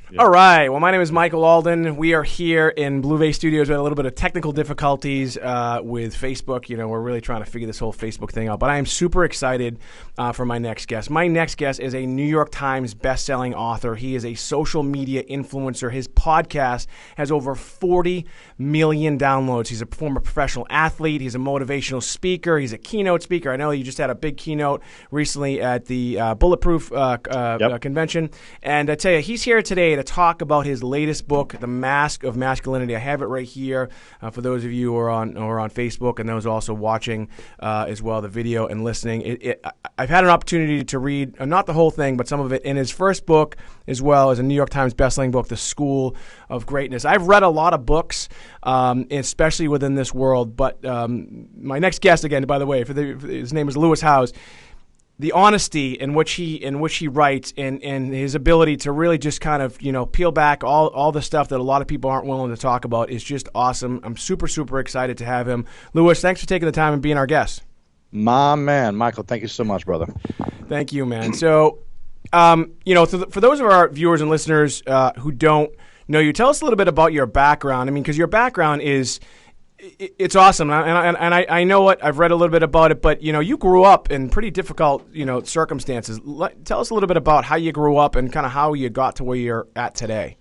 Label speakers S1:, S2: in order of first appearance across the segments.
S1: Yeah.
S2: All right. Well, my name is Michael Alden. We are here in Blue Vase Studios. We had a little bit of technical difficulties with Facebook. We're really trying to figure this whole Facebook thing out. But I am super excited for my next guest. My next guest is a New York Times bestselling author. He is a social media influencer. His podcast has over 40 million downloads. He's a former professional athlete. He's a motivational speaker. He's a keynote speaker. I know you just had a big keynote recently at the Bulletproof convention. And I tell you, he's here today to talk about his latest book, The Mask of Masculinity. I have it right here for those of you who are on Facebook and those also watching as well the video and listening. I've had an opportunity to read not the whole thing, but some of it in his first book, as well as a New York Times bestselling book, The School of Greatness. I've read a lot of books, especially within this world. But my next guest, again, by the way, his name is Lewis Howes. The honesty in which he writes and his ability to really just kind of, peel back all the stuff that a lot of people aren't willing to talk about is just awesome. I'm super, super excited to have him. Lewis, thanks for taking the time and being our guest.
S1: My man, Michael, thank you so much, brother.
S2: Thank you, man. So, for those of our viewers and listeners who don't know you, tell us a little bit about your background. I mean, because your background is... It's awesome, and I know it. I've read a little bit about it, but you grew up in pretty difficult circumstances. Tell us a little bit about how you grew up and kind of how you got to where you're at today.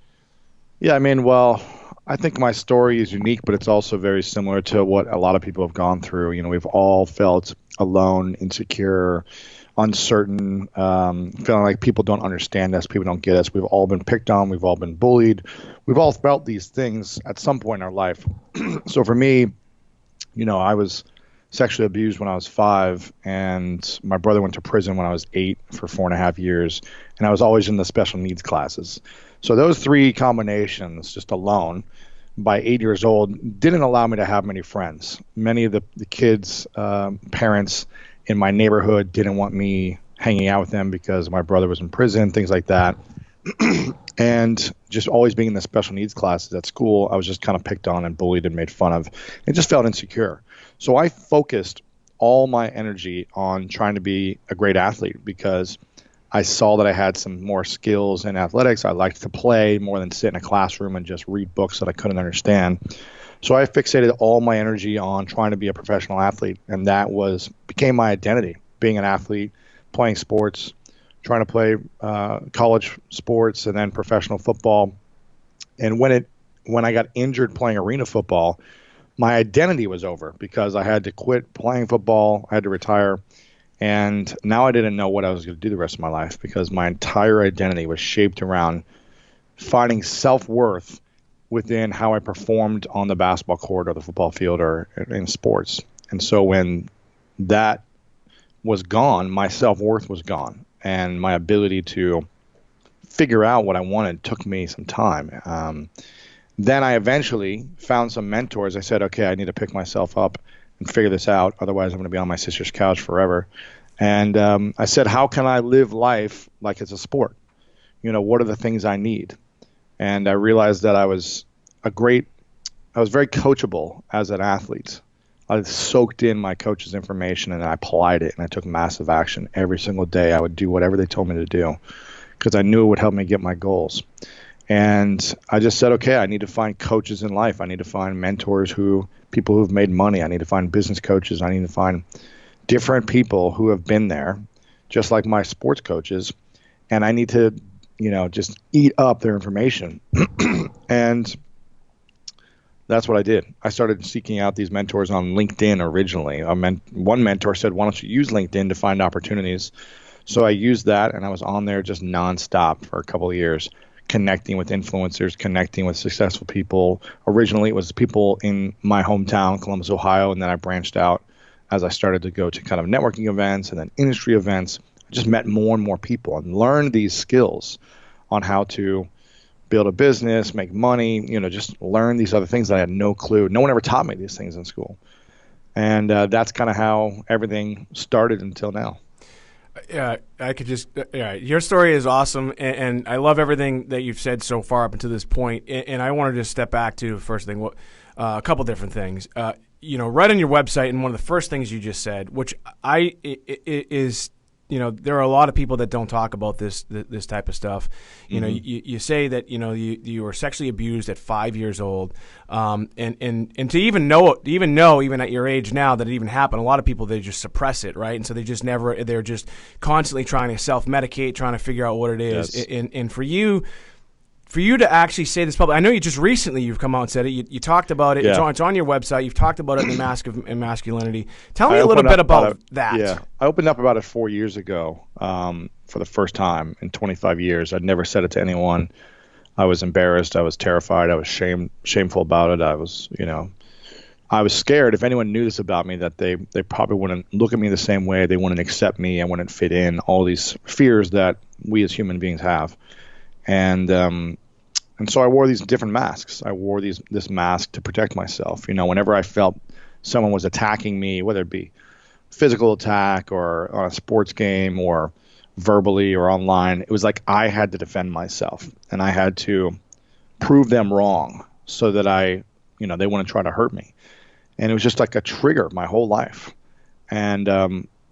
S1: Yeah, I mean, well, I think my story is unique, but it's also very similar to what a lot of people have gone through. We've all felt alone, insecure, uncertain, feeling like people don't understand us, people don't get us. We've all been picked on, we've all been bullied. We've all felt these things at some point in our life. So for me, I was sexually abused when I was 5, and my brother went to prison when I was 8 for 4.5 years, and I was always in the special needs classes. So those 3 combinations just alone by 8 years old didn't allow me to have many friends. Many of the kids' parents in my neighborhood didn't want me hanging out with them because my brother was in prison, things like that. And just always being in the special needs classes at school, I was just kind of picked on and bullied and made fun of. It just felt insecure. So I focused all my energy on trying to be a great athlete because I saw that I had some more skills in athletics. I liked to play more than sit in a classroom and just read books that I couldn't understand. So I fixated all my energy on trying to be a professional athlete, and that became my identity, being an athlete, playing sports, trying to play college sports and then professional football. And when I got injured playing arena football, my identity was over because I had to quit playing football, I had to retire, and now I didn't know what I was going to do the rest of my life because my entire identity was shaped around finding self-worth within how I performed on the basketball court or the football field or in sports. And so when that was gone, my self-worth was gone. And my ability to figure out what I wanted took me some time. Then I eventually found some mentors. I said, okay, I need to pick myself up and figure this out. Otherwise, I'm going to be on my sister's couch forever. And I said, how can I live life like it's a sport? What are the things I need? And I realized that I was very coachable as an athlete. I soaked in my coach's information and I applied it, and I took massive action every single day. I would do whatever they told me to do because I knew it would help me get my goals. And I just said, okay, I need to find coaches in life. I need to find mentors, people who've made money. I need to find business coaches. I need to find different people who have been there, just like my sports coaches. And I need to, just eat up their information. And that's what I did. I started seeking out these mentors on LinkedIn originally. One mentor said, why don't you use LinkedIn to find opportunities? So I used that, and I was on there just nonstop for a couple of years, connecting with influencers, connecting with successful people. Originally, it was people in my hometown, Columbus, Ohio, and then I branched out as I started to go to kind of networking events and then industry events. I just met more and more people and learned these skills on how to build a business, make money, just learn these other things that I had no clue. No one ever taught me these things in school. And that's kind of how everything started until now.
S2: Yeah, your story is awesome, and I love everything that you've said so far up until this point. And I wanted to step back to first thing, a couple different things. Right on your website, and one of the first things you just said, which is there are a lot of people that don't talk about this type of stuff. You say that you were sexually abused at 5 years old, and to even know even at your age now that it even happened. A lot of people, they just suppress it, right? And so they're just constantly trying to self-medicate, trying to figure out what it is.
S1: Yes.
S2: And for you to actually say this publicly, I know you've come out and said it. You talked about it.
S1: Yeah.
S2: It's on your website. You've talked about it in the Mask of Masculinity. Tell me a little bit about that.
S1: Yeah, I opened up about it 4 years ago for the first time in 25 years. I'd never said it to anyone. I was embarrassed. I was terrified. I was shameful about it. I was scared if anyone knew this about me, that they probably wouldn't look at me the same way. They wouldn't accept me. I wouldn't fit in. All these fears that we as human beings have. And so I wore these different masks. I wore this mask to protect myself. Whenever I felt someone was attacking me, whether it be physical attack or on a sports game or verbally or online, it was like I had to defend myself and I had to prove them wrong so that they wouldn't try to hurt me. And it was just like a trigger my whole life. And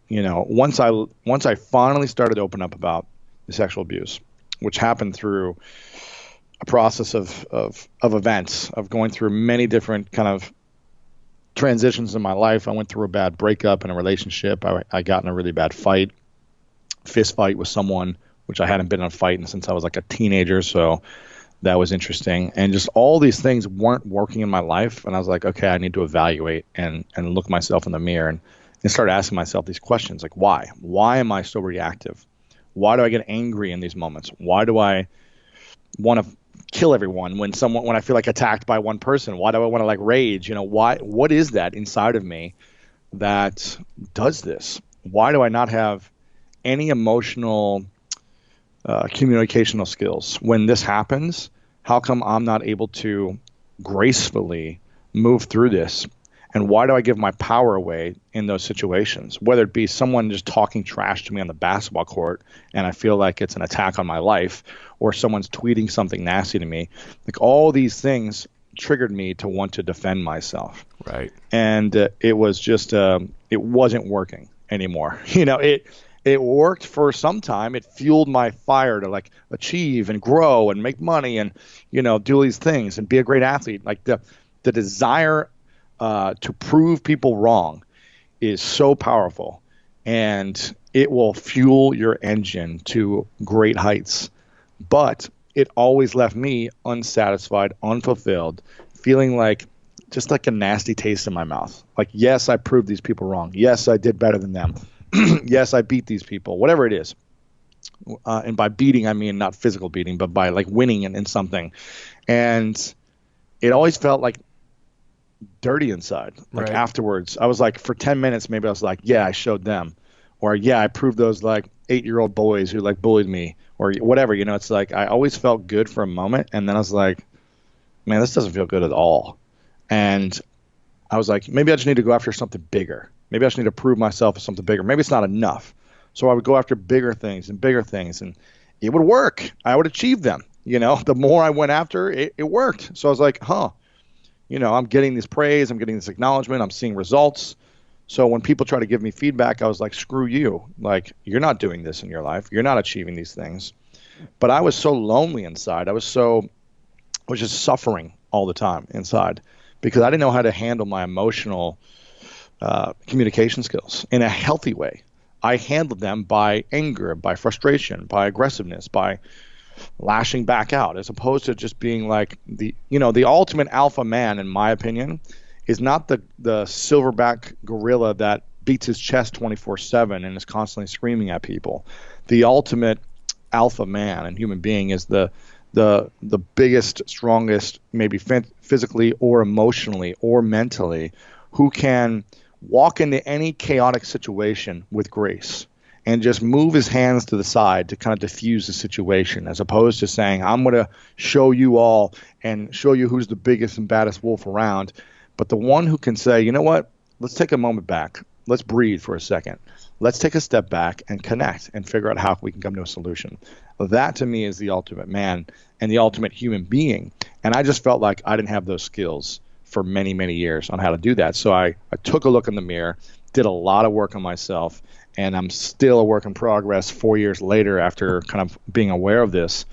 S1: once I finally started to open up about the sexual abuse, which happened through a process of events, of going through many different kind of transitions in my life. I went through a bad breakup in a relationship. I got in a really bad fist fight with someone, which I hadn't been in a fight since I was like a teenager. So that was interesting. And just all these things weren't working in my life. And I was like, okay, I need to evaluate and look myself in the mirror and start asking myself these questions. Like, why? Why am I so reactive? Why do I get angry in these moments? Why do I want to kill everyone when I feel like attacked by one person? Why do I want to like rage? What is that inside of me that does this? Why do I not have any emotional communicational skills? When this happens, how come I'm not able to gracefully move through this? And why do I give my power away in those situations? Whether it be someone just talking trash to me on the basketball court and I feel like it's an attack on my life, or someone's tweeting something nasty to me. Like, all these things triggered me to want to defend myself.
S2: Right.
S1: And it was just, it wasn't working anymore. It worked for some time. It fueled my fire to like achieve and grow and make money and, do these things and be a great athlete. Like the desire to prove people wrong is so powerful, and it will fuel your engine to great heights. But it always left me unsatisfied, unfulfilled, feeling like just like a nasty taste in my mouth. Like, yes, I proved these people wrong. Yes, I did better than them. Yes, I beat these people, whatever it is. And by beating, I mean not physical beating, but by like winning in something. And it always felt like dirty inside. Like afterwards, I was like, for 10 minutes, maybe I was like, yeah, I showed them. Or yeah, I proved those like 8-year-old boys who like bullied me or whatever. It's like I always felt good for a moment. And then I was like, man, this doesn't feel good at all. And I was like, maybe I just need to go after something bigger. Maybe I just need to prove myself as something bigger. Maybe it's not enough. So I would go after bigger things, and it would work. I would achieve them. The more I went after it, it worked. So I was like, I'm getting this praise. I'm getting this acknowledgement. I'm seeing results. So when people try to give me feedback, I was like, screw you. Like, you're not doing this in your life. You're not achieving these things. But I was so lonely inside. I was just suffering all the time inside because I didn't know how to handle my emotional communication skills in a healthy way. I handled them by anger, by frustration, by aggressiveness, by lashing back out, as opposed to just being like the ultimate alpha man, in my opinion, is not the silverback gorilla that beats his chest 24/7 and is constantly screaming at people. The ultimate alpha man and human being is the biggest, strongest, maybe physically or emotionally or mentally, who can walk into any chaotic situation with grace and just move his hands to the side to kind of diffuse the situation, as opposed to saying, I'm going to show you all and show you who's the biggest and baddest wolf around. But the one who can say, you know what, let's take a moment back. Let's breathe for a second. Let's take a step back and connect and figure out how we can come to a solution. That to me is the ultimate man and the ultimate human being. And I just felt like I didn't have those skills for many, many years on how to do that. So I took a look in the mirror, did a lot of work on myself, and I'm still a work in progress 4 years later after kind of being aware of this.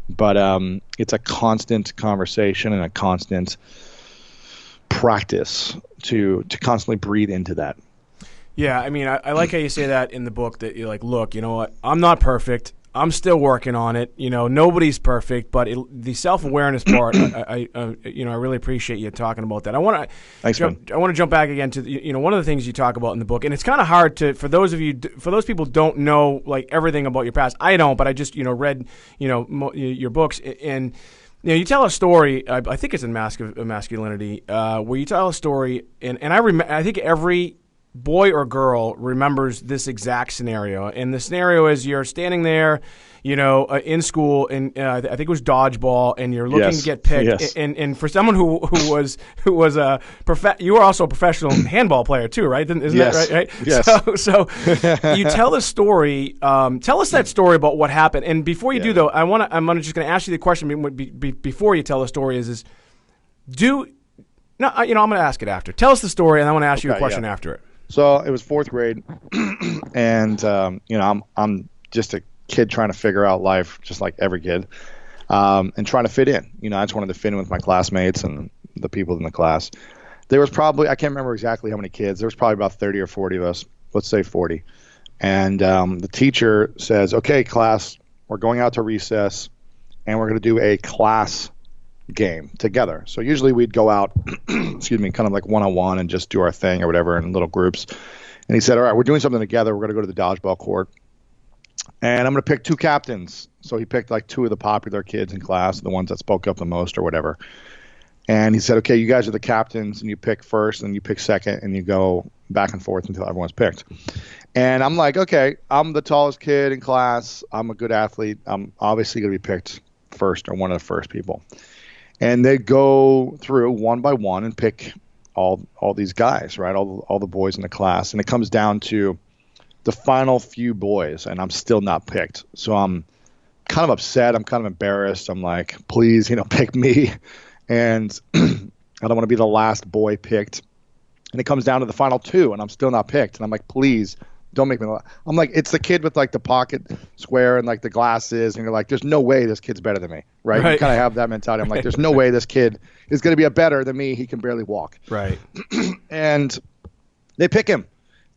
S1: But it's a constant conversation and a constant practice to constantly breathe into that.
S2: Yeah, I mean, I like how you say that in the book, that you're like, look, you know what? I'm not perfect. I'm still working on it. You know, nobody's perfect, but the self-awareness part, I really appreciate you talking about that. I want to jump back again to one of the things you talk about in the book, and it's kind of hard for those people who don't know like everything about your past. I don't, but I just read your books, and you tell a story. I think it's in Mask of Masculinity, where you tell a story, and I think every boy or girl remembers this exact scenario. And the scenario is you're standing there, in school, and I think it was dodgeball, and you're looking to get picked.
S1: Yes.
S2: And for someone who was you were also a professional handball player too, right? Isn't
S1: yes.
S2: that right?
S1: Yes.
S2: So you tell the story. Tell us that story about what happened. And before you do, though, I'm just going to ask you the question before you tell the story. I'm going to ask it after. Tell us the story, and I want to ask you a question after it.
S1: So it was fourth grade, and I'm just a kid trying to figure out life, just like every kid, and trying to fit in. I just wanted to fit in with my classmates and the people in the class. There was probably, I can't remember exactly how many kids. There was probably about 30 or 40 of us. Let's say 40. And the teacher says, "Okay, class, we're going out to recess, and we're going to do a class game together." So usually we'd go out, excuse me, kind of like one-on-one and just do our thing or whatever in little groups. And he said, "All right, we're doing something together. We're going to go to the dodgeball court, and I'm going to pick two captains." So he picked like two of the popular kids in class, the ones that spoke up the most or whatever. And he said, "Okay, you guys are the captains, and you pick first, and you pick second, and you go back and forth until everyone's picked." And I'm like, "Okay, I'm the tallest kid in class. I'm a good athlete. I'm obviously going to be picked first, or one of the first people." And they go through one by one and pick all these guys, right? All the boys in the class. And it comes down to the final few boys, and I'm still not picked. So I'm kind of upset. I'm kind of embarrassed. I'm like, please, pick me. And I don't want to be the last boy picked. And it comes down to the final two, and I'm still not picked. And I'm like, please, don't make me laugh. I'm like, it's the kid with like the pocket square and like the glasses, and you're like, there's no way this kid's better than me, right? You kind of have that mentality. I'm like, there's no way this kid is going to be a better than me. He can barely walk.
S2: Right.
S1: And they pick him,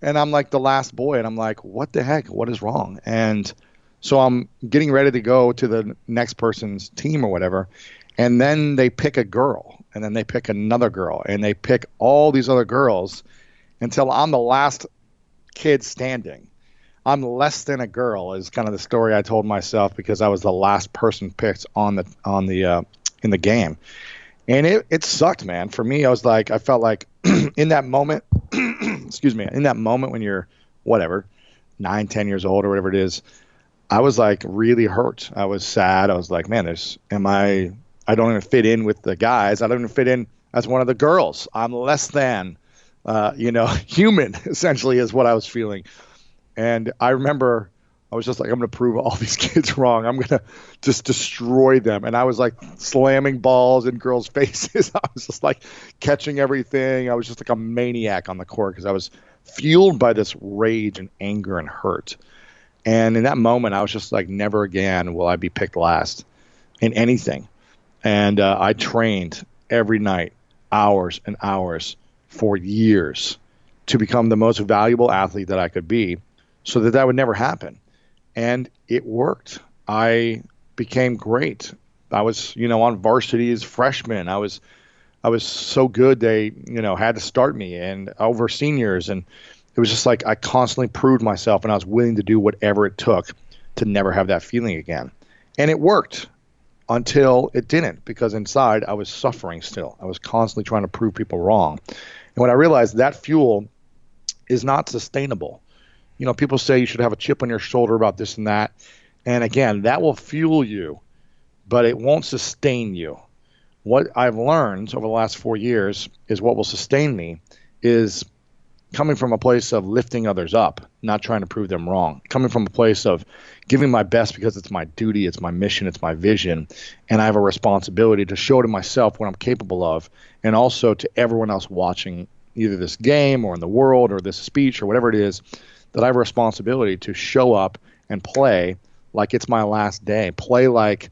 S1: and I'm like the last boy, and I'm like, what the heck? What is wrong? And so I'm getting ready to go to the next person's team or whatever, and then they pick a girl, and then they pick another girl, and they pick all these other girls until I'm the last kid standing. I'm less than a girl is kind of the story I told myself, because I was the last person picked in the game. And it sucked, man. For me, I felt like in that moment, excuse me, in that moment when you're 9, 10 years old or whatever it is, I was like really hurt. I was sad. I was like, man, I don't even fit in with the guys. I don't even fit in as one of the girls. I'm less than human, essentially, is what I was feeling. And I remember I was just like, I'm going to prove all these kids wrong. I'm going to just destroy them. And I was like slamming balls in girls' faces. I was just like catching everything. I was just like a maniac on the court, because I was fueled by this rage and anger and hurt. And in that moment, I was just like, never again will I be picked last in anything. And I trained every night, hours and hours, for years, to become the most valuable athlete that I could be, so that would never happen. And it worked. I became great. I was, on varsity as freshman. I was so good they, had to start me, and over seniors. And it was just like I constantly proved myself, and I was willing to do whatever it took to never have that feeling again. And it worked until it didn't, because inside I was suffering still. I was constantly trying to prove people wrong. And when I realized that fuel is not sustainable, people say you should have a chip on your shoulder about this and that. And again, that will fuel you, but it won't sustain you. What I've learned over the last 4 years is what will sustain me is coming from a place of lifting others up, not trying to prove them wrong. Coming from a place of giving my best because it's my duty, it's my mission, it's my vision, and I have a responsibility to show to myself what I'm capable of, and also to everyone else watching either this game or in the world or this speech or whatever it is, that I have a responsibility to show up and play like it's my last day, play like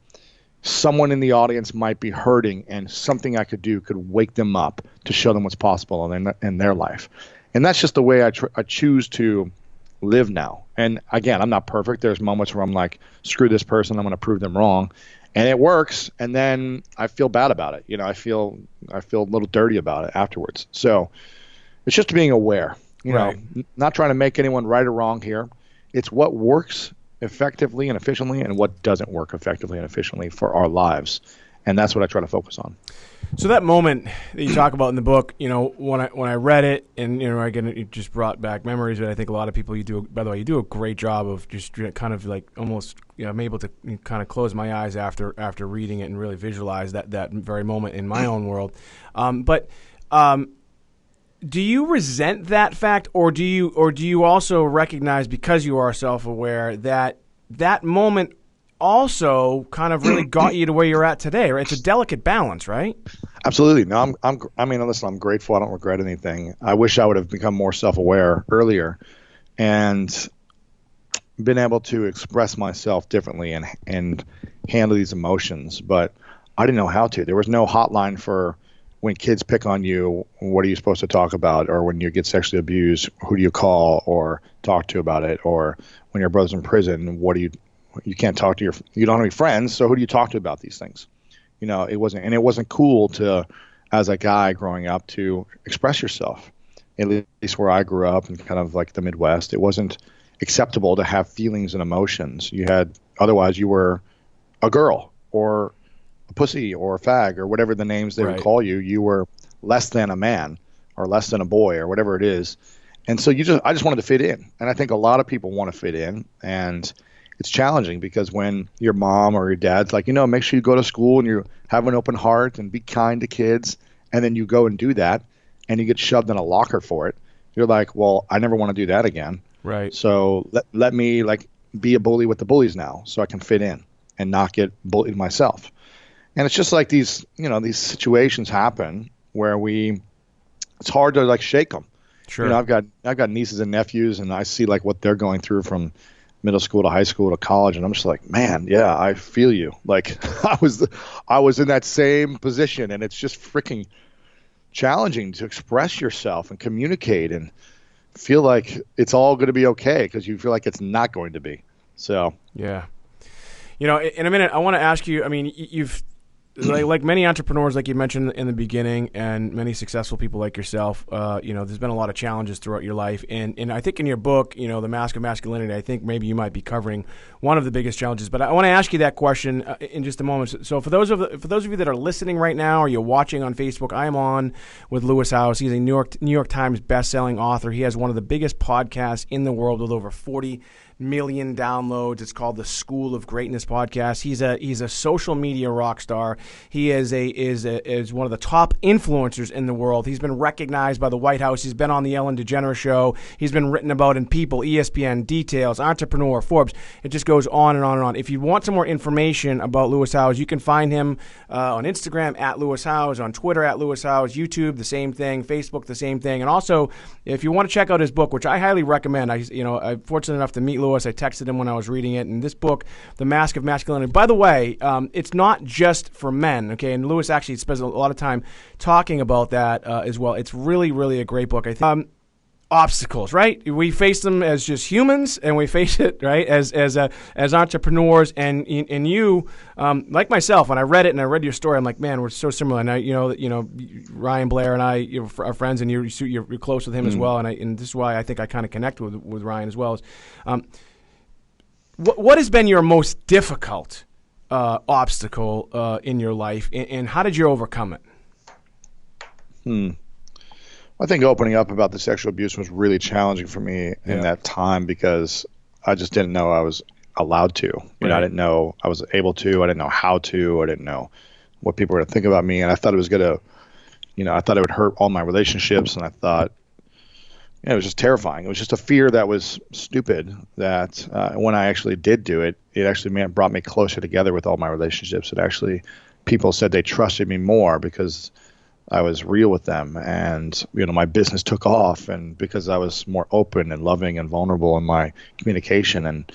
S1: someone in the audience might be hurting and something I could do could wake them up to show them what's possible in their life. And that's just the way I choose to live now. And again, I'm not perfect. There's moments where I'm like, screw this person, I'm going to prove them wrong. And it works. And then I feel bad about it. I feel a little dirty about it afterwards. So it's just being aware,
S2: right.
S1: Not trying to make anyone right or wrong here. It's what works effectively and efficiently and what doesn't work effectively and efficiently for our lives. And that's what I try to focus on.
S2: So that moment that you talk about in the book, when I read it, and again, it just brought back memories. But I think a lot of people, you do a great job of just kind of like almost, I'm able to kind of close my eyes after reading it and really visualize that very moment in my own world. But do you resent that fact, or do you also recognize, because you are self-aware, that moment also kind of really got you to where you're at today, right? It's a delicate balance, right?
S1: Absolutely. No, listen, I'm grateful. I don't regret anything. I wish I would have become more self-aware earlier and been able to express myself differently and handle these emotions, but I didn't know how to. There was no hotline for when kids pick on you, what are you supposed to talk about? Or when you get sexually abused, who do you call or talk to about it? Or when your brother's in prison, you can't talk to you don't have any friends, so who do you talk to about these things? It wasn't cool to, as a guy growing up, to express yourself. At least where I grew up in kind of like the Midwest, it wasn't acceptable to have feelings and emotions. Otherwise you were a girl or a pussy or a fag or whatever the names they would call you. You were less than a man or less than a boy or whatever it is. And so I just wanted to fit in. And I think a lot of people want to fit in, and it's challenging because when your mom or your dad's like, make sure you go to school and you have an open heart and be kind to kids, and then you go and do that and you get shoved in a locker for it, you're like, well, I never want to do that again.
S2: Right.
S1: So let me be a bully with the bullies now so I can fit in and not get bullied myself. And it's just like these situations happen where it's hard to shake them.
S2: Sure.
S1: I've got nieces and nephews, and I see what they're going through from middle school to high school to college, and I'm just like, man, yeah, I feel you. I was in that same position, and it's just freaking challenging to express yourself and communicate and feel like it's all going to be okay because you feel like it's not going to be. So
S2: yeah, in a minute, I want to ask you. I mean, you've like many entrepreneurs, like you mentioned in the beginning, and many successful people like yourself, there's been a lot of challenges throughout your life. And I think in your book, The Mask of Masculinity, I think maybe you might be covering one of the biggest challenges. But I want to ask you that question in just a moment. So for those of you that are listening right now, or you're watching on Facebook, I am on with Lewis Howes. He's a New York Times bestselling author. He has one of the biggest podcasts in the world with over 40 million downloads. It's called the School of Greatness podcast. He's a social media rock star. He is one of the top influencers in the world. He's been recognized by the White House. He's been on the Ellen DeGeneres show. He's been written about in People, ESPN, Details, Entrepreneur, Forbes. It just goes on and on and on. If you want some more information about Lewis Howes, you can find him on Instagram at Lewis Howes, on Twitter at Lewis Howes, YouTube the same thing, Facebook the same thing, and also if you want to check out his book, which I highly recommend. I'm fortunate enough to meet Lewis. I texted him when I was reading it, and this book, The Mask of Masculinity. By the way, it's not just for men, okay? And Lewis actually spends a lot of time talking about that as well. It's really, really a great book. I think obstacles, right? We face them as just humans, and we face it right as entrepreneurs. And you, like myself, when I read it and I read your story, I'm like, man, we're so similar. And Ryan Blair and I are friends, and you're close with him as well. And this is why I think I kind of connect with Ryan as well. What has been your most difficult obstacle in your life, and how did you overcome it?
S1: I think opening up about the sexual abuse was really challenging for me in that time because I just didn't know I was allowed to. I didn't know I was able to. I didn't know how to. I didn't know what people were going to think about me, and I thought it was going to, I thought it would hurt all my relationships, and I thought it was just terrifying. It was just a fear that was stupid that when I actually did do it, it actually brought me closer together with all my relationships. It actually, people said they trusted me more because I was real with them, and my business took off, and because I was more open and loving and vulnerable in my communication, and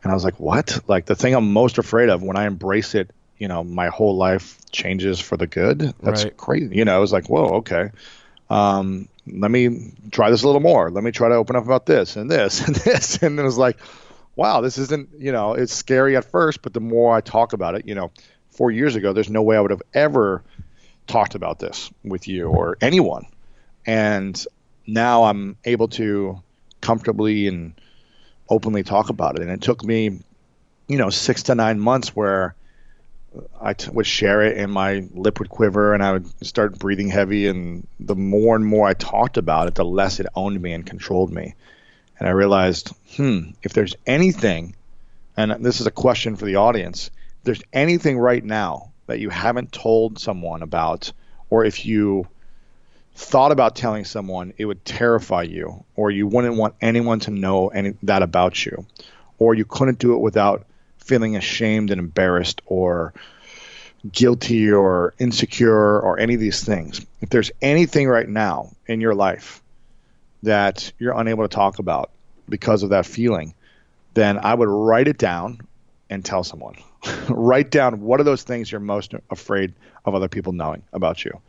S1: I was like, what? Like the thing I'm most afraid of when I embrace it, my whole life changes for the good. That's
S2: Right.
S1: crazy. I was like, whoa, okay. Let me try this a little more. Let me try to open up about this and this and this. And then it was like, wow, this isn't, it's scary at first, but the more I talk about it, 4 years ago, there's no way I would have ever talked about this with you or anyone. And now I'm able to comfortably and openly talk about it. And it took me, 6 to 9 months where I would share it and my lip would quiver and I would start breathing heavy. And the more and more I talked about it, the less it owned me and controlled me. And I realized, if there's anything, and this is a question for the audience, if there's anything right now that you haven't told someone about, or if you thought about telling someone, it would terrify you, or you wouldn't want anyone to know that about you, or you couldn't do it without feeling ashamed and embarrassed or guilty or insecure or any of these things. If there's anything right now in your life that you're unable to talk about because of that feeling, then I would write it down and tell someone. Write down what are those things you're most afraid of other people knowing about you,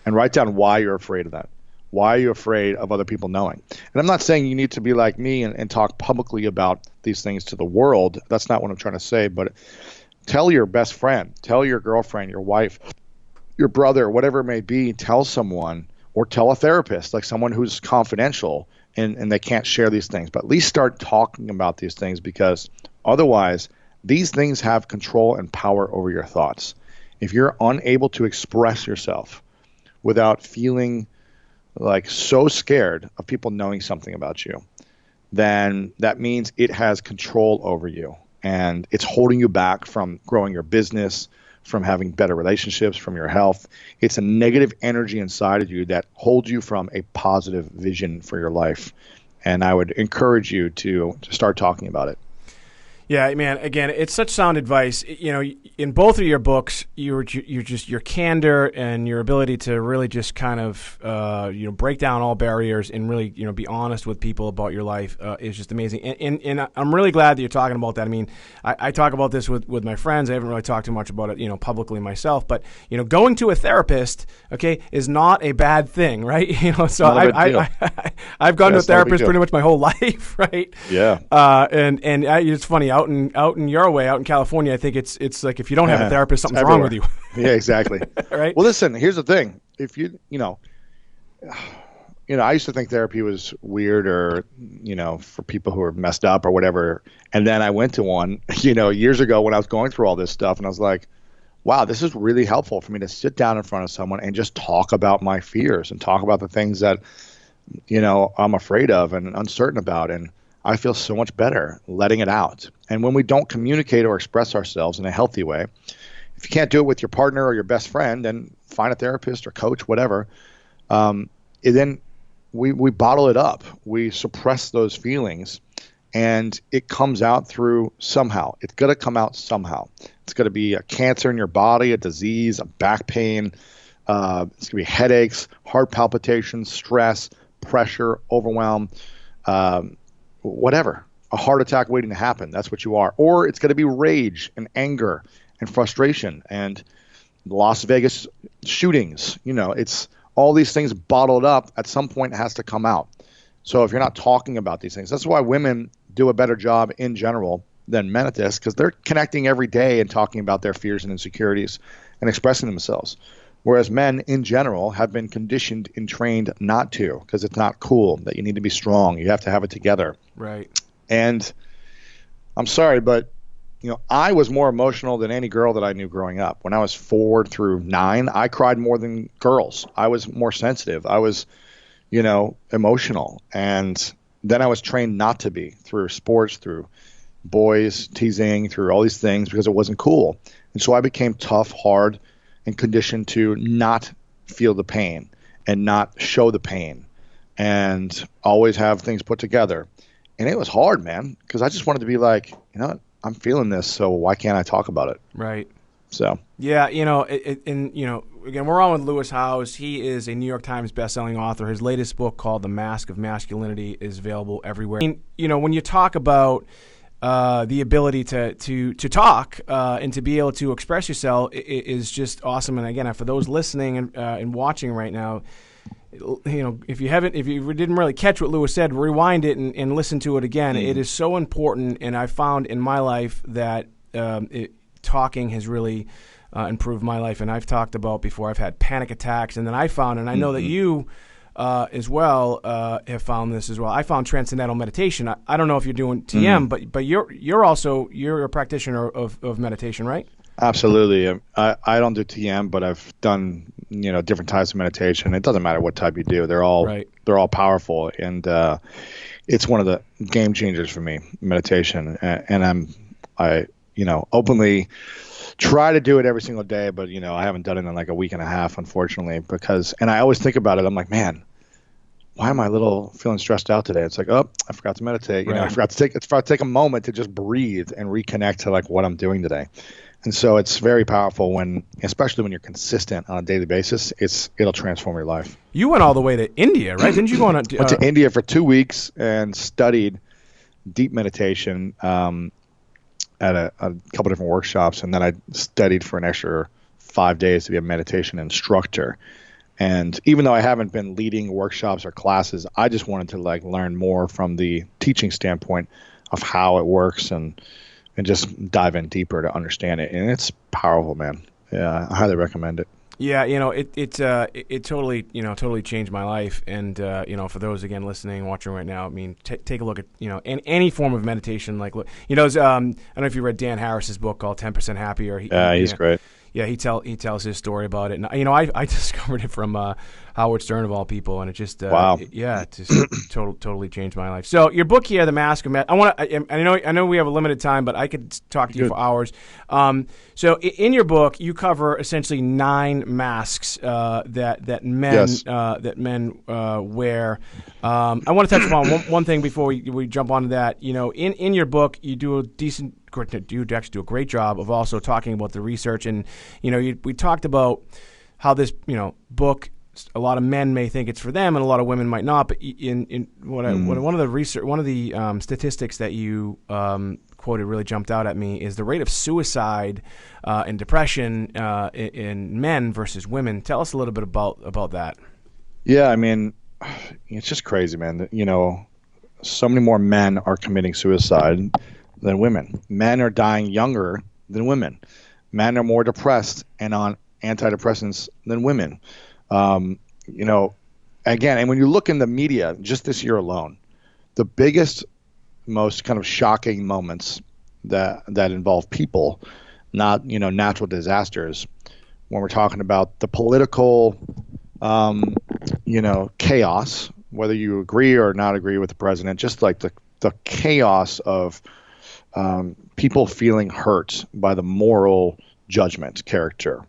S1: and write down why you're afraid of that. Why are you afraid of other people knowing? And I'm not saying you need to be like me and talk publicly about these things to the world. That's not what I'm trying to say. But tell your best friend, tell your girlfriend, your wife, your brother, whatever it may be, tell someone, or tell a therapist, like someone who's confidential and they can't share these things. But at least start talking about these things, because otherwise these things have control and power over your thoughts. If you're unable to express yourself without feeling like so scared of people knowing something about you, then that means it has control over you and it's holding you back from growing your business, from having better relationships, from your health. It's a negative energy inside of you that holds you from a positive vision for your life. And I would encourage you to start talking about it.
S2: Yeah, man. Again, it's such sound advice. In both of your books, you're just your candor and your ability to really just kind of break down all barriers and really be honest with people about your life is just amazing. And I'm really glad that you're talking about that. I mean, I talk about this with my friends. I haven't really talked too much about it publicly myself. But going to a therapist, okay, is not a bad thing, right? So I've gone to a therapist pretty much my whole life, right?
S1: Yeah.
S2: And it's funny. Out in your way, out in California, I think it's like if you don't have a therapist, something's wrong with you.
S1: Yeah, exactly.
S2: Right.
S1: Well, listen, here's the thing. If I used to think therapy was weird or, for people who are messed up or whatever. And then I went to one, years ago when I was going through all this stuff, and I was like, wow, this is really helpful for me to sit down in front of someone and just talk about my fears and talk about the things that, I'm afraid of and uncertain about. And I feel so much better letting it out. And when we don't communicate or express ourselves in a healthy way, if you can't do it with your partner or your best friend, then find a therapist or coach, whatever. Then we bottle it up. We suppress those feelings, and it comes out through somehow. It's going to come out somehow. It's going to be a cancer in your body, a disease, a back pain. It's going to be headaches, heart palpitations, stress, pressure, overwhelm, whatever, a heart attack waiting to happen. That's what you are. Or it's going to be rage and anger and frustration and Las Vegas shootings. It's all these things bottled up. At some point it has to come out. So if you're not talking about these things, that's why women do a better job in general than men at this, because they're connecting every day and talking about their fears and insecurities and expressing themselves. Whereas men in general have been conditioned and trained not to, because it's not cool, that you need to be strong. You have to have it together.
S2: Right.
S1: And I'm sorry, but I was more emotional than any girl that I knew growing up. When I was 4 through 9, I cried more than girls. I was more sensitive. I was, emotional. And then I was trained not to be, through sports, through boys, teasing, through all these things, because it wasn't cool. And so I became tough, hard, and conditioned to not feel the pain and not show the pain and always have things put together. And it was hard, man, because I just wanted to be like, I'm feeling this, so why can't I talk about it?
S2: Right.
S1: So
S2: yeah, and again, we're on with Lewis Howes. He is a New York Times bestselling author. His latest book, called The Mask of Masculinity, is available everywhere. I mean, when you talk about the ability to talk and to be able to express yourself is just awesome. And again, for those listening and watching right now, if you didn't really catch what Lewis said, rewind it and listen to it again. It is so important, and I found in my life that talking has really improved my life. And I've talked about before, I've had panic attacks, and then I found, and I know that you as well have found this as well. I found transcendental meditation. I don't know if you're doing TM, but you're a practitioner of meditation, right?
S1: absolutely. I don't do TM, but I've done different types of meditation. It doesn't matter what type you do; they're all powerful, and it's one of the game changers for me, meditation. And I openly try to do it every single day, but I haven't done it in like a week and a half, unfortunately, and I always think about it. I'm like, man, why am I feeling stressed out today? It's like, oh, I forgot to meditate. I forgot to take a moment to just breathe and reconnect to like what I'm doing today. And so it's very powerful especially when you're consistent on a daily basis. It'll transform your life.
S2: You went all the way to India, right? Didn't you go on?
S1: Went to India for 2 weeks and studied deep meditation at a couple different workshops, and then I studied for an extra 5 days to be a meditation instructor. And even though I haven't been leading workshops or classes, I just wanted to learn more from the teaching standpoint of how it works and just dive in deeper to understand it. And it's powerful, man. Yeah, I highly recommend it.
S2: Yeah, it totally changed my life. And for those again listening, watching right now, I mean, take a look at any form of meditation. Like, I don't know if you read Dan Harris's book called 10% Happier.
S1: He's great.
S2: Yeah, he tells his story about it, and I discovered it from Howard Stern of all people, and it just
S1: wow,
S2: it just totally changed my life. So your book here, The Mask of Masculinity. I know we have a limited time, but I could talk to you for hours. So in your book, you cover essentially 9 masks that men wear. I want to touch upon one thing before we jump onto that. In your book, you do you actually do a great job of also talking about the research, and we talked about how this book, a lot of men may think it's for them and a lot of women might not, but one of the statistics that you quoted really jumped out at me is the rate of suicide and depression in men versus women. Tell us a little bit about that.
S1: Yeah, I mean, it's just crazy, man. So many more men are committing suicide than women. Men are dying younger than women. Men are more depressed and on antidepressants than women. Again, and when you look in the media, just this year alone, the biggest, most kind of shocking moments that involve people, not natural disasters, when we're talking about the political, chaos, whether you agree or not agree with the president, just like the chaos of people feeling hurt by the moral judgment character.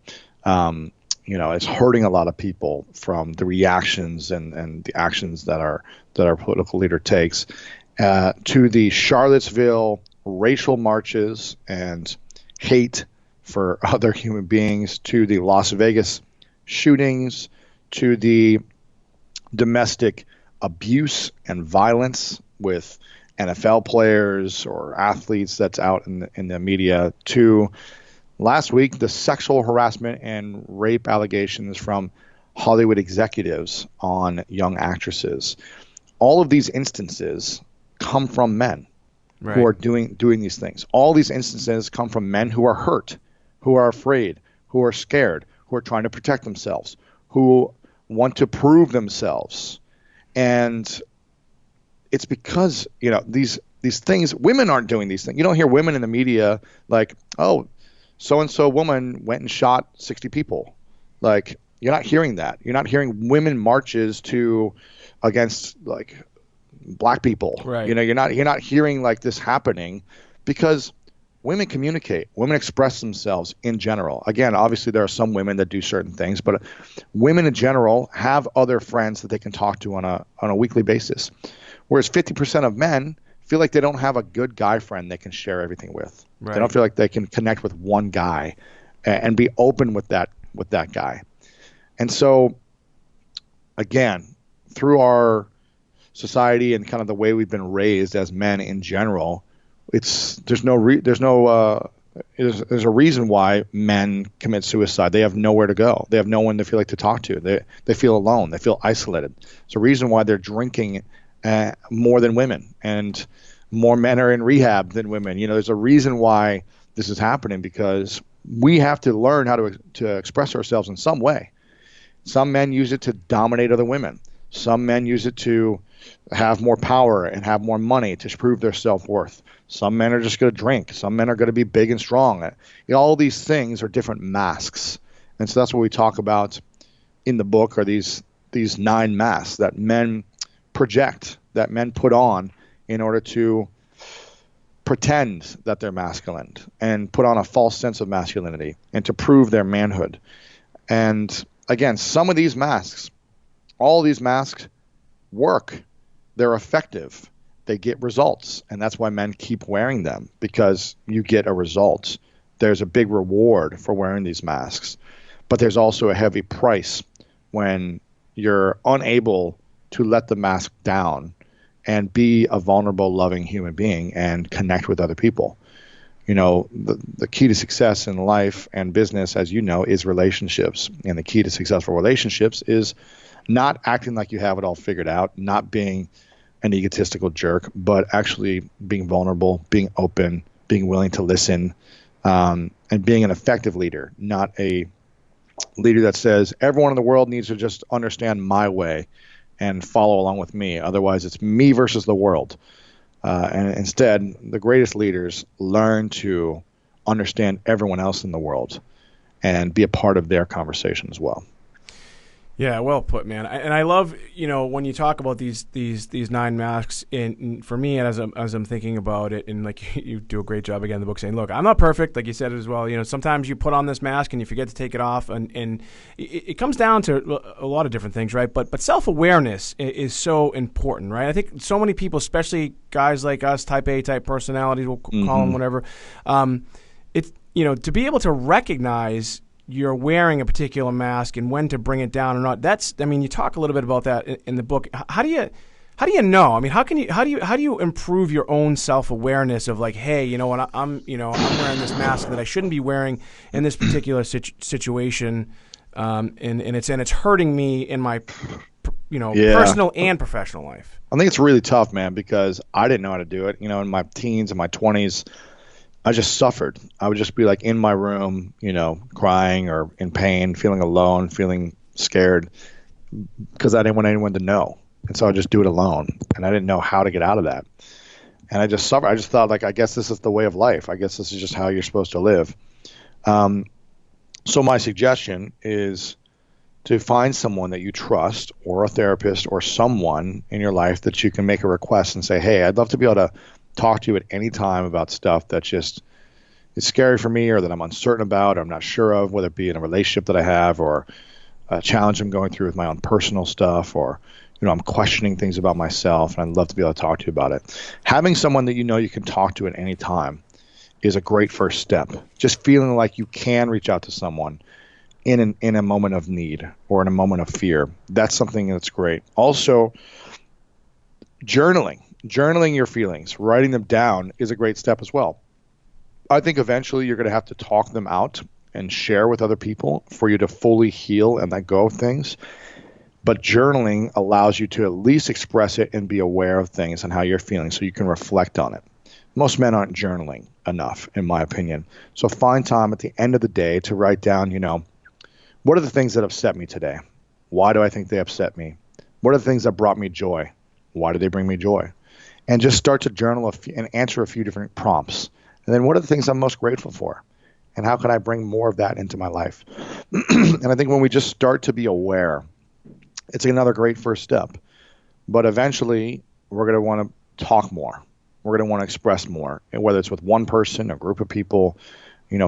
S1: It's hurting a lot of people from the reactions and the actions that our political leader takes, to the Charlottesville racial marches and hate for other human beings, to the Las Vegas shootings, to the domestic abuse and violence with NFL players or athletes that's out in the media, to last week the sexual harassment and rape allegations from Hollywood executives on young actresses. All of these instances come from men who are doing these things. All these instances come from men who are hurt, who are afraid, who are scared, who are trying to protect themselves, who want to prove themselves. And it's because, these things, women aren't doing these things. You don't hear women in the media like, oh, so-and-so woman went and shot 60 people. Like, you're not hearing that. You're not hearing women marches against like black people.
S2: Right.
S1: You're not hearing like this happening because women communicate. Women express themselves in general. Again, obviously there are some women that do certain things, but women in general have other friends that they can talk to on a weekly basis. Whereas 50% of men feel like they don't have a good guy friend they can share everything with. Right. They don't feel like they can connect with one guy and be open with that guy. And so, again, through our society and kind of the way we've been raised as men in general, there's a reason why men commit suicide. They have nowhere to go. They have no one to feel like to talk to. They feel alone. They feel isolated. It's a reason why they're drinking more than women, and more men are in rehab than women. There's a reason why this is happening, because we have to learn how to express ourselves in some way. Some men use it to dominate other women. Some men use it to have more power and have more money to prove their self-worth. Some men are just going to drink. Some men are going to be big and strong. All these things are different masks. And so that's what we talk about in the book, are these 9 masks that men project, that men put on in order to pretend that they're masculine and put on a false sense of masculinity and to prove their manhood. And again, some of these masks, all these masks work. They're effective. They get results. And that's why men keep wearing them, because you get a result. There's a big reward for wearing these masks. But there's also a heavy price when you're unable to let the mask down and be a vulnerable, loving human being and connect with other people. The key to success in life and business, as you know, is relationships. And the key to successful relationships is not acting like you have it all figured out, not being an egotistical jerk, but actually being vulnerable, being open, being willing to listen, and being an effective leader, not a leader that says everyone in the world needs to just understand my way and follow along with me. Otherwise, it's me versus the world. And instead, the greatest leaders learn to understand everyone else in the world and be a part of their conversation as well.
S2: Yeah, well put, man. And I love, when you talk about these 9 masks. And for me, as I'm thinking about it, and like you do a great job again in the book saying, look, I'm not perfect, like you said as well. Sometimes you put on this mask and you forget to take it off, and it comes down to a lot of different things, right? But self-awareness is so important, right? I think so many people, especially guys like us, type A type personalities, we'll call them whatever. It's to be able to recognize you're wearing a particular mask and when to bring it down or not. You talk a little bit about that in the book. How do you know? How do you improve your own self-awareness of like, hey, you know what, I'm wearing this mask that I shouldn't be wearing in this particular situation, and it's hurting me in my personal and professional life.
S1: I think it's really tough, man, because I didn't know how to do it. In my teens and my 20s, I just suffered. I would just be like in my room, crying or in pain, feeling alone, feeling scared, because I didn't want anyone to know. And so I just do it alone. And I didn't know how to get out of that. And I just suffered. I just thought, like, I guess this is the way of life. I guess this is just how you're supposed to live. So my suggestion is to find someone that you trust, or a therapist, or someone in your life that you can make a request and say, hey, I'd love to be able to talk to you at any time about stuff that just is scary for me, or that I'm uncertain about, or I'm not sure of, whether it be in a relationship that I have, or a challenge I'm going through with my own personal stuff, or I'm questioning things about myself, and I'd love to be able to talk to you about it. Having someone that you can talk to at any time is a great first step. Just feeling like you can reach out to someone in a moment of need or in a moment of fear. That's something that's great. Also, journaling your feelings, writing them down is a great step as well. I think eventually you're going to have to talk them out and share with other people for you to fully heal and let go of things. But journaling allows you to at least express it and be aware of things and how you're feeling, so you can reflect on it. Most men aren't journaling enough, in my opinion. So find time at the end of the day to write down, what are the things that upset me today? Why do I think they upset me? What are the things that brought me joy? Why do they bring me joy? And just start to journal and answer a few different prompts. And then what are the things I'm most grateful for? And how can I bring more of that into my life? And I think when we just start to be aware, it's another great first step. But eventually, we're going to want to talk more. We're going to want to express more. And whether it's with one person, a group of people,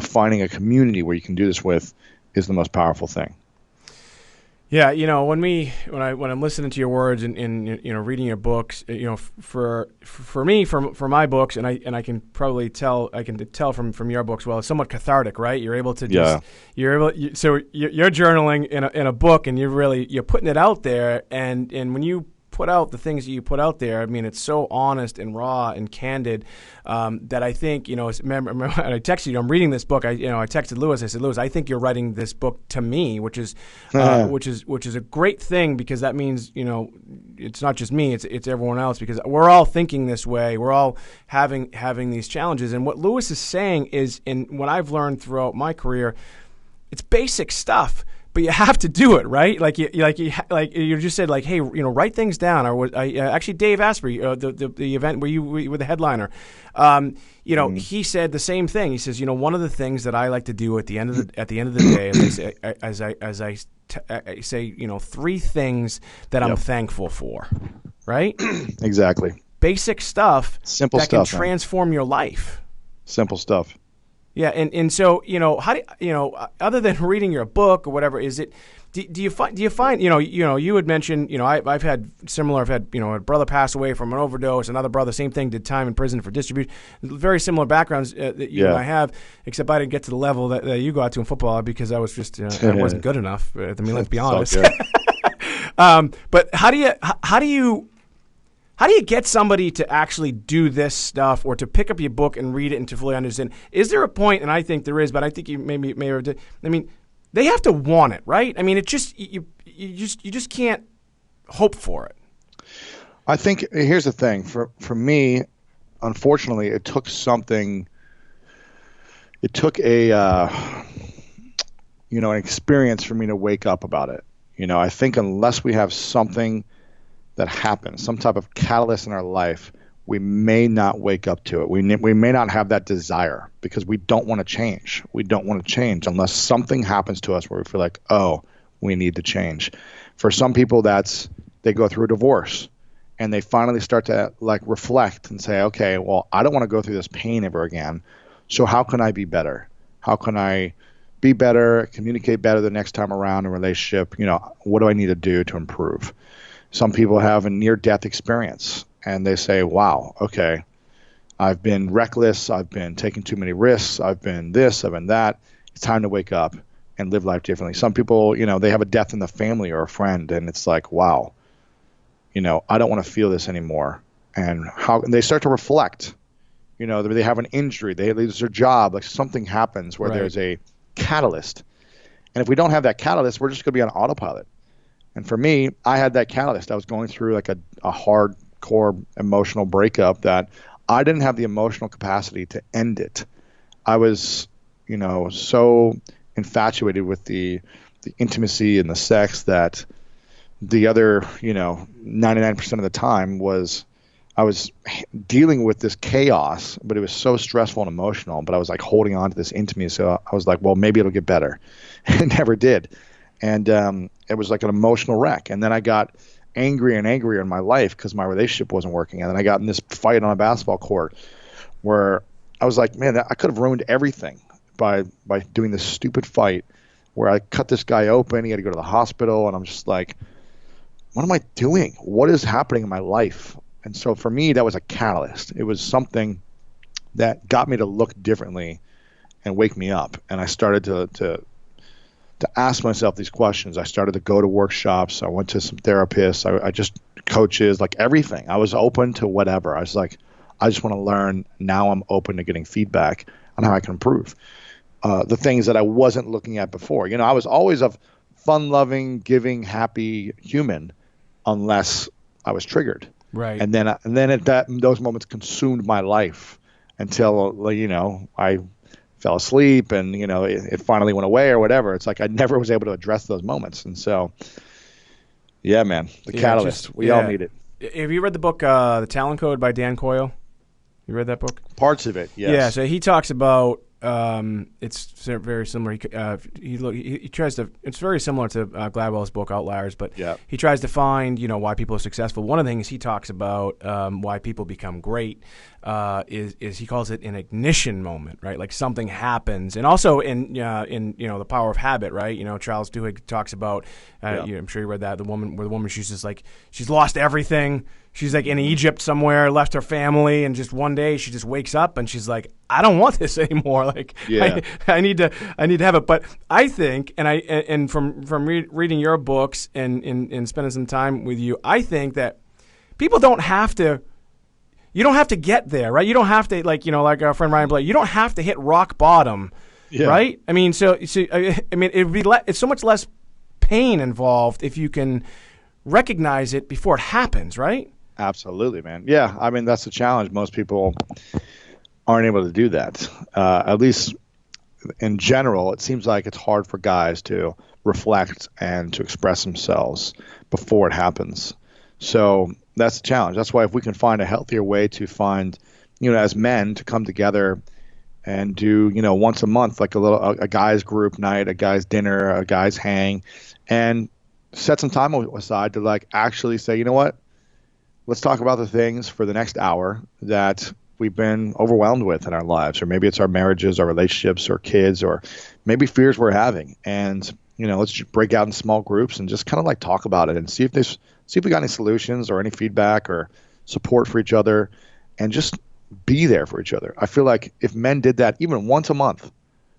S1: finding a community where you can do this with is the most powerful thing.
S2: Yeah, when I'm listening to your words and reading your books, for me, for my books, and I can probably tell from your books, well, it's somewhat cathartic, right? You're able to
S1: Yeah.
S2: so you're journaling in a book, and you're putting it out there, and when you put out the things that you put out there, I mean, it's so honest and raw and candid that I think, remember I texted you, I'm reading this book. I texted Lewis. I said, Lewis, I think you're writing this book to me, which is a great thing, because that means, it's not just me, it's everyone else, because we're all thinking this way. We're all having these challenges. And what Lewis is saying is, and what I've learned throughout my career, it's basic stuff, but you have to do it, right? Like you just said, like, hey, write things down. Or actually, Dave Asprey, the event where you were the headliner, he said the same thing. He says, one of the things that I like to do at the end of the day, as I say, three things that I'm thankful for, right?
S1: Exactly.
S2: Basic stuff,
S1: simple
S2: that
S1: stuff,
S2: can transform your life.
S1: Simple stuff.
S2: Yeah, and so how do other than reading your book or whatever, is it? Do you find you had mentioned I've had a brother pass away from an overdose, another brother, same thing, did time in prison for distribution. Very similar backgrounds that you and I have, except I didn't get to the level that you got to in football, because I was just I wasn't good enough. I mean, let's be honest. But how do you get somebody to actually do this stuff, or to pick up your book and read it and to fully understand? Is there a point, and I think there is, but I think you may have, I mean, they have to want it, right? I mean, it just you just can't hope for it.
S1: I think here's the thing. For me, unfortunately, it took something. It took an experience for me to wake up about it. I think unless we have something that happens, some type of catalyst in our life, we may not wake up to it. We may not have that desire, because we don't want to change. We don't want to change unless something happens to us where we feel like, oh, we need to change. For some people, they go through a divorce, and they finally start to reflect and say, okay, well, I don't want to go through this pain ever again. So how can I be better? How can I be better, communicate better the next time around in a relationship? What do I need to do to improve? Some people have a near-death experience, and they say, wow, okay, I've been reckless, I've been taking too many risks, I've been this, I've been that. It's time to wake up and live life differently. Some people, they have a death in the family or a friend, and it's like, wow, I don't want to feel this anymore. And they start to reflect. They have an injury, they lose their job, like something happens where there's a catalyst. And if we don't have that catalyst, we're just going to be on autopilot. And for me, I had that catalyst. I was going through like a hardcore emotional breakup that I didn't have the emotional capacity to end it. I was, so infatuated with the intimacy and the sex that the other, 99% of the time I was dealing with this chaos, but it was so stressful and emotional. But I was like holding on to this intimacy. So I was like, well, maybe it'll get better. It never did. And it was like an emotional wreck. And then I got angrier and angrier in my life because my relationship wasn't working. And then I got in this fight on a basketball court where I was like, man, I could have ruined everything by doing this stupid fight where I cut this guy open. He had to go to the hospital. And I'm just like, what am I doing? What is happening in my life? And so for me, that was a catalyst. It was something that got me to look differently and wake me up. And I started to ask myself these questions. I started to go to workshops. I went to some therapists. I just coaches, like everything. I was open to whatever. I was like, I just want to learn. Now I'm open to getting feedback on how I can improve. The things that I wasn't looking at before. I was always a fun-loving, giving, happy human unless I was triggered.
S2: Right.
S1: And then those moments consumed my life until, I fell asleep and, it finally went away or whatever. It's like I never was able to address those moments. And so, yeah, man, the catalyst, we all need it.
S2: Have you read the book, The Talent Code by Dan Coyle? You read that book?
S1: Parts of it, yes.
S2: Yeah, so he talks about it's very similar. He tries to. It's very similar to Gladwell's book Outliers, but he tries to find why people are successful. One of the things he talks about why people become great is he calls it an ignition moment, right? Like something happens, and also in The Power of Habit, right? Charles Duhigg talks about. I'm sure you read that, the woman she's just like she's lost everything. She's like in Egypt somewhere, left her family, and just one day she just wakes up and she's like, I don't want this anymore. Like, I need to have it. But I think, and from reading your books and spending some time with you, I think that people don't have to. You don't have to get there, right? You don't have to, like our friend Ryan Blake. You don't have to hit rock bottom, right? I mean, it's so much less pain involved if you can recognize it before it happens, right?
S1: Absolutely, man. Yeah, I mean, that's the challenge. Most people aren't able to do that. At least in general, it seems like it's hard for guys to reflect and to express themselves before it happens. So that's the challenge. That's why if we can find a healthier way to find, as men to come together and do, once a month, like a guys group night, a guys dinner, a guys hang, and set some time aside to like actually say, you know what? Let's talk about the things for the next hour that we've been overwhelmed with in our lives, or maybe it's our marriages, our relationships, or kids, or maybe fears we're having. And, let's just break out in small groups and just kind of like talk about it and see if we got any solutions or any feedback or support for each other, and just be there for each other. I feel like if men did that even once a month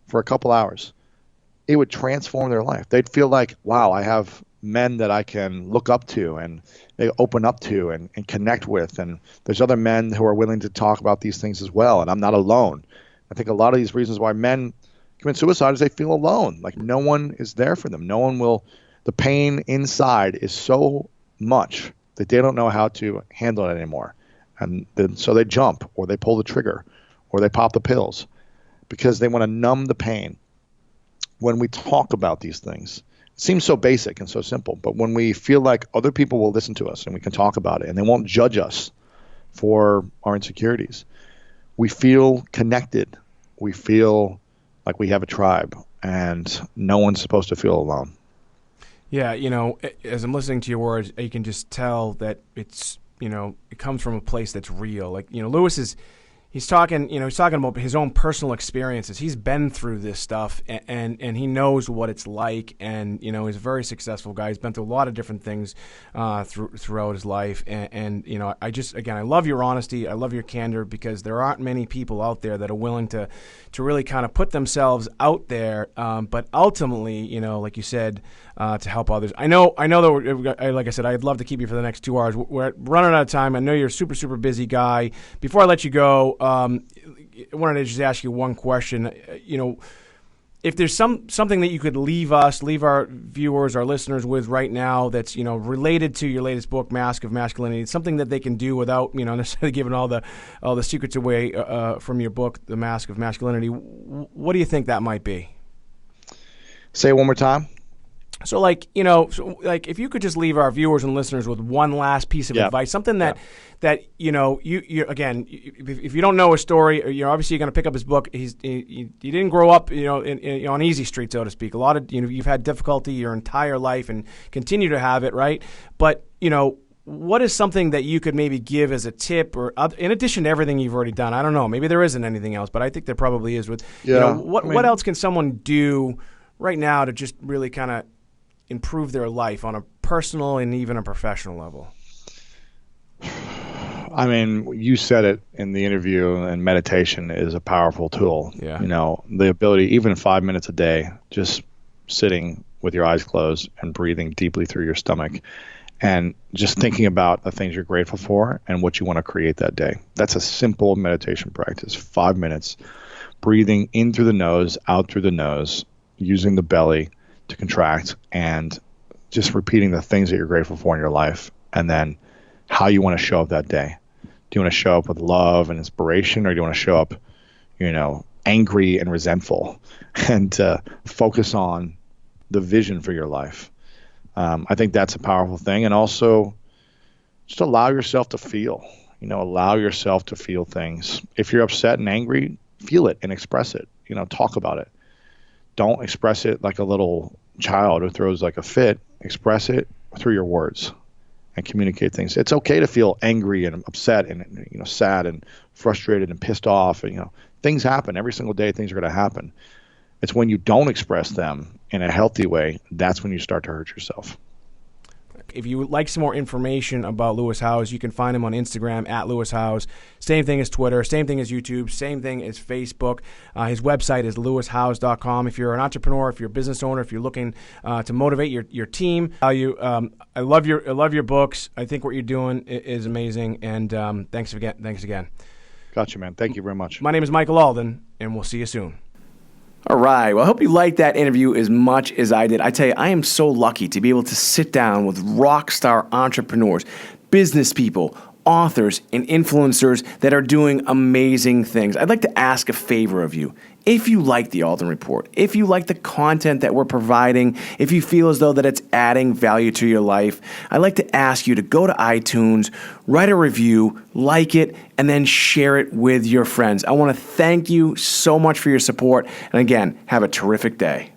S1: for a couple hours, it would transform their life. They'd feel like, wow, I have men that I can look up to and they open up to and connect with. And there's other men who are willing to talk about these things as well. And I'm not alone. I think a lot of these reasons why men commit suicide is they feel alone. Like no one is there for them. No one will. The pain inside is so much that they don't know how to handle it anymore. And so they jump, or they pull the trigger, or they pop the pills because they want to numb the pain. When we talk about these things, it seems so basic and so simple, but when we feel like other people will listen to us and we can talk about it and they won't judge us for our insecurities, we feel connected. We feel like we have a tribe, and no one's supposed to feel alone. Yeah,
S2: as I'm listening to your words, you can just tell that it's, it comes from a place that's real. Like, Lewis is, he's talking about his own personal experiences. He's been through this stuff, and he knows what it's like. And he's a very successful guy. He's been through a lot of different things throughout his life. And I love your honesty. I love your candor, because there aren't many people out there that are willing to really kind of put themselves out there. But ultimately, like you said, to help others. I know that like I said, I'd love to keep you for the next 2 hours. We're running out of time. I know you're a super, super busy guy. Before I let you go, I wanted to just ask you one question. If there's something that you could leave our viewers, our listeners with right now that's, related to your latest book, Mask of Masculinity, something that they can do without, necessarily giving all the secrets away from your book, The Mask of Masculinity, what do you think that might be?
S1: Say it one more time.
S2: So if you could just leave our viewers and listeners with one last piece of advice, something that you again, if you don't know a story, you're obviously going to pick up his book. He didn't grow up, on easy street, so to speak. A lot of, you've had difficulty your entire life and continue to have it, right? But, what is something that you could maybe give as a tip, or in addition to everything you've already done? I don't know. Maybe there isn't anything else, but I think there probably is. What else can someone do right now to just really kind of improve their life on a personal and even a professional level?
S1: I mean, you said it in the interview, and meditation is a powerful tool.
S2: Yeah.
S1: The ability, even 5 minutes a day, just sitting with your eyes closed and breathing deeply through your stomach and just thinking about the things you're grateful for and what you want to create that day. That's a simple meditation practice. 5 minutes, breathing in through the nose, out through the nose, using the belly to contract, and just repeating the things that you're grateful for in your life, and then how you want to show up that day. Do you want to show up with love and inspiration, or do you want to show up, angry and resentful, and focus on the vision for your life? I think that's a powerful thing. And also just allow yourself to feel, allow yourself to feel things. If you're upset and angry, feel it and express it. talk about it. Don't express it like a little child who throws like a fit. Express it through your words and communicate things. It's okay to feel angry and upset and sad and frustrated and pissed off. And things happen every single day. Things are going to happen. It's when you don't express them in a healthy way, that's when you start to hurt yourself.
S2: If you would like some more information about Lewis Howes, you can find him on Instagram at Lewis Howes. Same thing as Twitter, same thing as YouTube, same thing as Facebook. His website is lewishowes.com. If you're an entrepreneur, if you're a business owner, if you're looking to motivate your team, I love your books. I think what you're doing is amazing, and thanks again.
S1: Gotcha, man. Thank you very much.
S2: My name is Michael Alden, and we'll see you soon.
S3: All right. Well, I hope you liked that interview as much as I did. I tell you, I am so lucky to be able to sit down with rock star entrepreneurs, business people, authors, and influencers that are doing amazing things. I'd like to ask a favor of you. If you like the Alden Report, if you like the content that we're providing, if you feel as though that it's adding value to your life, I'd like to ask you to go to iTunes, write a review, like it, and then share it with your friends. I want to thank you so much for your support. And again, have a terrific day.